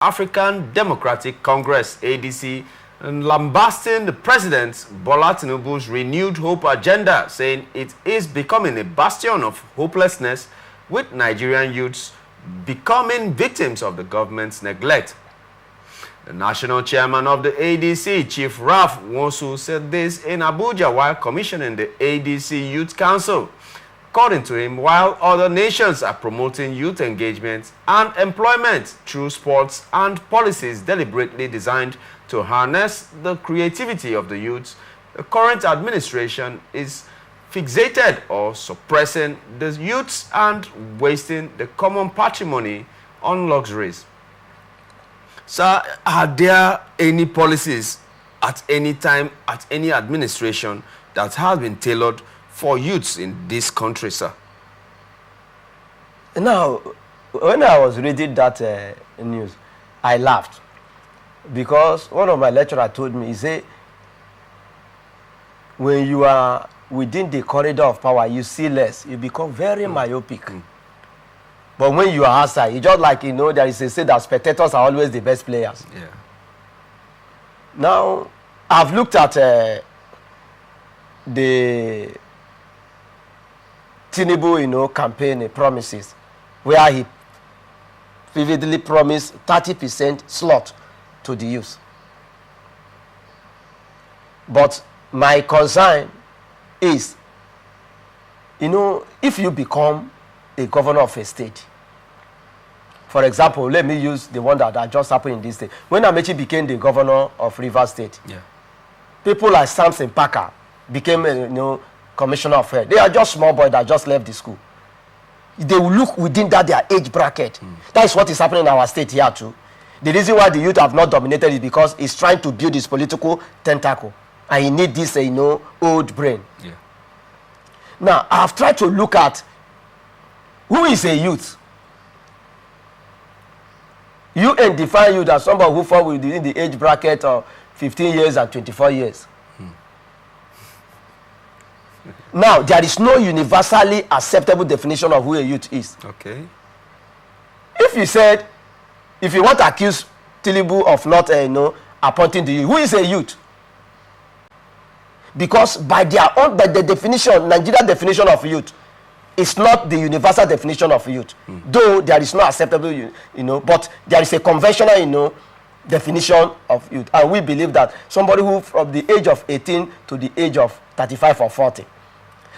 African Democratic Congress, ADC, and lambasting the President Bola Tinubu's renewed hope agenda, saying it is becoming a bastion of hopelessness, with Nigerian youths becoming victims of the government's neglect. The national chairman of the ADC, Chief Ralph Nwosu, said this in Abuja while commissioning the ADC Youth Council. According to him, while other nations are promoting youth engagement and employment through sports and policies deliberately designed to harness the creativity of the youth, the current administration is fixated or suppressing the youths and wasting the common patrimony on luxuries. Sir, are there any policies at any time, at any administration, that has been tailored for youths in this country, sir? Now, when I was reading that news, I laughed. Because one of my lecturers told me, he said, when you are within the corridor of power, you see less. You become very myopic. But when you are outside, it's just like, there is a say that spectators are always the best players. Yeah. Now, I've looked at the Tinubu, campaign promises, where he vividly promised 30% slot to the youth. But my concern is, if you become a governor of a state, for example, let me use the one that just happened in this state. When Amechi became the governor of Rivers State, people like Samson Parker became commissioner of health. They are just small boys that just left the school. They will look within their age bracket. That is what is happening in our state here too. The reason why the youth have not dominated is because he's trying to build his political tentacle. And he needs this, old brain. Yeah. Now, I've tried to look at who is a youth. You define youth as somebody who falls within the age bracket of 15 years and 24 years. Now, there is no universally acceptable definition of who a youth is. Okay. If you want to accuse Tinubu of not, appointing the youth, who is a youth? Because by the definition, Nigerian definition of youth, it's not the universal definition of youth. Though there is no acceptable, but there is a conventional, definition of youth. And we believe that somebody who from the age of 18 to the age of 35 or 40.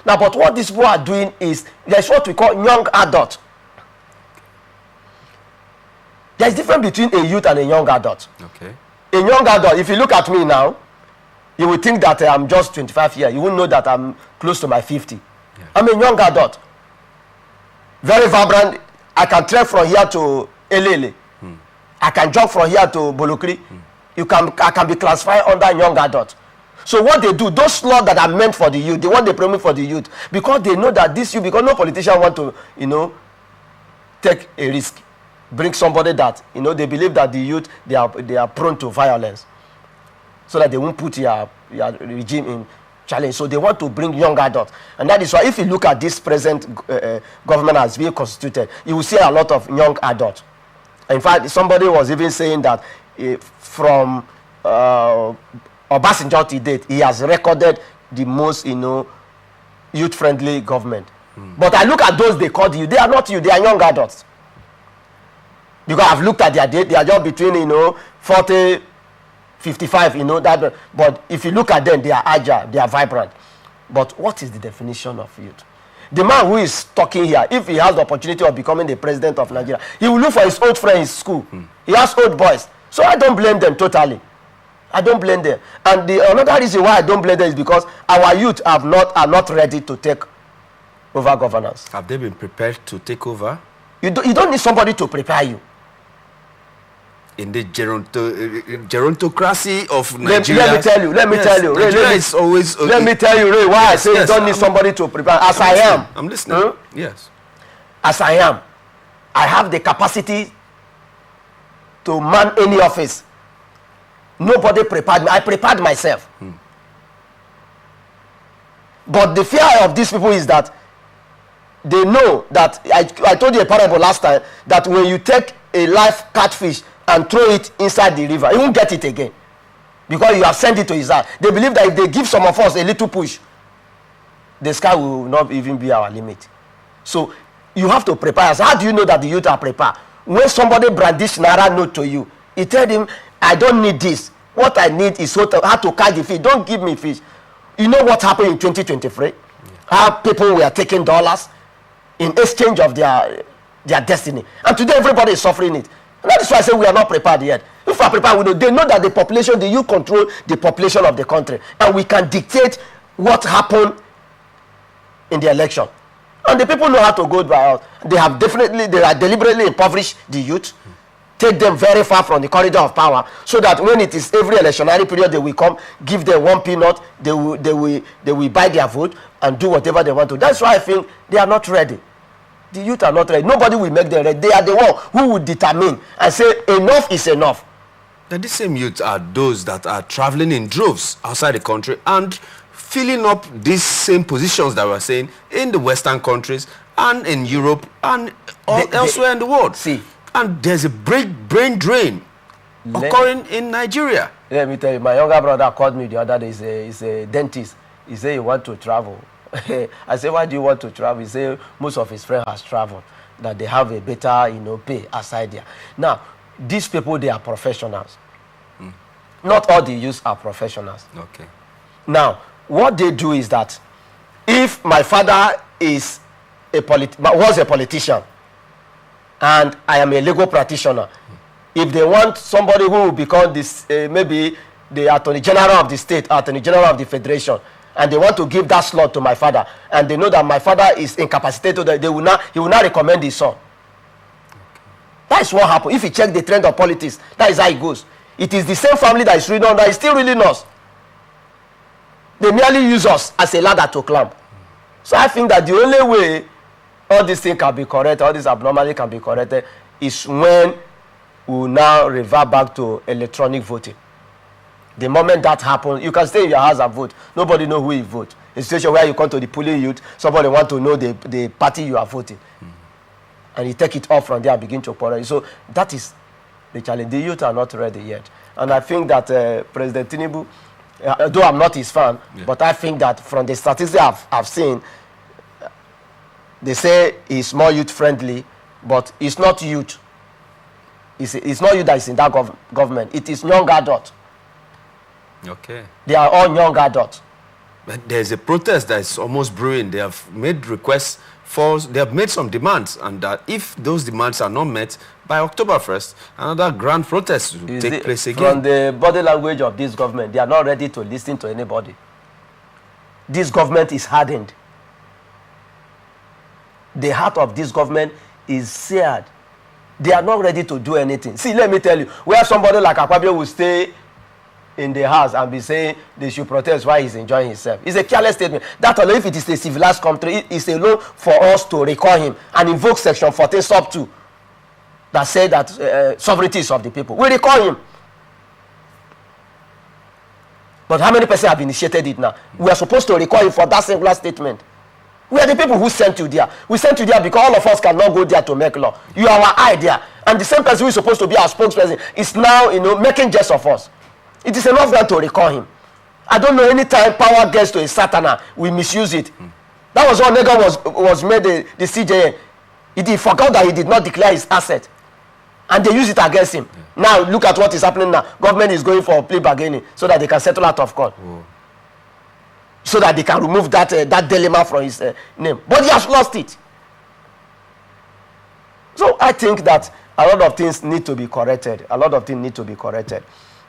Now, but what these people are doing is, there's what we call young adult. There's a difference between a youth and a young adult. Okay. A young adult, if you look at me now, you will think that I'm just 25 years. You won't know that I'm close to my 50. Yeah. I'm a young adult. Very vibrant. I can trek from here to Elele. I can jump from here to Bolokri. I can be classified under young adult. So what they do, those laws that are meant for the youth, the one they promote for the youth, because they know that this youth, because no politician want to, take a risk, bring somebody that, they believe that the youth, they are prone to violence, so that they won't put your regime in challenge. So they want to bring young adults. And that is why if you look at this present government as being constituted, you will see a lot of young adults. In fact, somebody was even saying that from Obasanjo to date, he has recorded the most, youth-friendly government. But I look at those they called youth. They are not youth, they are young adults. Because I've looked at their date, they are just between, 40, 55, that. But if you look at them, they are agile, they are vibrant. But what is the definition of youth? The man who is talking here, if he has the opportunity of becoming the president of Nigeria, he will look for his old friends in school. He has old boys. So I don't blame them totally. I don't blame them. And another reason why I don't blame them is because our youth are not ready to take over governance. Have they been prepared to take over? You don't need somebody to prepare you. In the gerontocracy of Nigeria. Let me tell you. Nigeria is always. Let me tell you, Ray, why I say you don't need somebody to prepare. As I am. I'm listening. Yes. As I am, I have the capacity to man any office. Nobody prepared me. I prepared myself. But the fear of these people is that they know that I told you a parable last time that when you take a live catfish and throw it inside the river, he won't get it again. Because you have sent it to his heart. They believe that if they give some of us a little push, the sky will not even be our limit. So you have to prepare us. How do you know that the youth are prepared? When somebody brandish naira note to you, he tell him, I don't need this. What I need is how to catch the fish. Don't give me fish. You know what happened in 2023? Yeah. How people were taking dollars in exchange of their destiny. And today everybody is suffering it. And that is why I say we are not prepared yet. If we are prepared, they know that the population, the youth control the population of the country. And we can dictate what happened in the election. And the people know how to go by us. They are deliberately impoverished the youth, take them very far from the corridor of power, so that when it is every electionary period, they will come, give them 1 peanut, they will buy their vote and do whatever they want to. That's why I think they are not ready. The youth are not ready. Nobody will make them ready. They are the one who will determine and say enough is enough. Now, these same youth are those that are traveling in droves outside the country and filling up these same positions that we're saying in the Western countries and in Europe and elsewhere in the world. See, and there's a brain drain occurring in Nigeria. Let me tell you, my younger brother called me the other day. He's a dentist. He said he wants to travel. I said, why do you want to travel? He said most of his friends has traveled, that they have a better, pay aside there. Now, these people, they are professionals. Not all the youths are professionals. Okay. Now, what they do is that if my father was a politician and I am a legal practitioner, if they want somebody who will become this, maybe the Attorney General of the state, Attorney General of the Federation, and they want to give that slot to my father, and they know that my father is incapacitated, he will not recommend his son. Okay. That is what happens. If you check the trend of politics, that is how it goes. It is the same family that is ruling us, that is still ruling us. They merely use us as a ladder to climb. So I think that the only way all these things can be corrected, all these abnormalities can be corrected, is when we now revert back to electronic voting. The moment that happens, you can stay in your house and vote. Nobody knows who you vote. A situation where you come to the polling youth, somebody want to know the party you are voting. And you take it off from there and begin to pour it. So that is the challenge. The youth are not ready yet. And I think that President Tinubu, though I'm not his fan, but I think that from the statistics I've seen, they say he's more youth-friendly, but it's not youth. It's not youth that is in that government. It is young adults. Okay. They are all young adults. But there's a protest that is almost brewing. They have made requests they have made some demands, and that if those demands are not met by October 1st, another grand protest will take place again. From the body language of this government, they are not ready to listen to anybody. This government is hardened. The heart of this government is seared. They are not ready to do anything. See, let me tell you, where somebody like Akpabio will stay in the house and be saying they should protest while he's enjoying himself. It's a careless statement. That alone, if it is a civilized country, it's a law for us to recall him and invoke Section 14 sub 2 that say that sovereignty is of the people. We recall him. But how many persons have initiated it now? We are supposed to recall him for that singular statement. We are the people who sent you there. We sent you there because all of us cannot go there to make law. You are our idea. And the same person who is supposed to be our spokesperson is now, making jest of us. It is enough that to recall him. I don't know any time power gets to a satana, we misuse it. That was what Nega was made the CJN. He forgot that he did not declare his asset. And they use it against him. Now look at what is happening now. Government is going for plea bargaining so that they can settle out of court. So that they can remove that dilemma from his name. But he has lost it. So I think that a lot of things need to be corrected.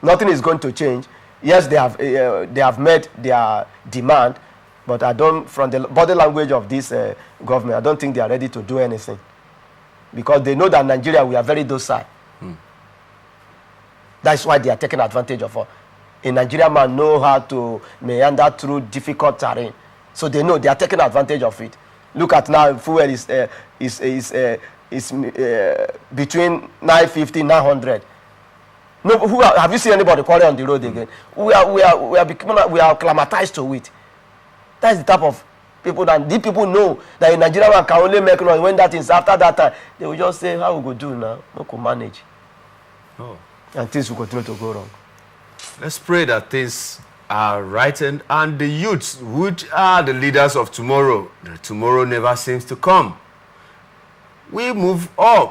Nothing is going to change. Yes, they have made their demand, but from the body language of this government, I don't think they are ready to do anything. Because they know that Nigeria, we are very docile. That's why they are taking advantage of us. A Nigerian man know how to meander through difficult terrain. So they know they are taking advantage of it. Look at now, fuel is between 950, 900. No, have you seen anybody quarry on the road again? We are acclimatized to it. That's the type of people that these people know that a Nigerian man can only make noise when that is after that time. They will just say, how we go do now? We could manage. Oh. And things will continue to go wrong. Let's pray that things are rightened and the youths, which are the leaders of tomorrow, the tomorrow never seems to come. We move up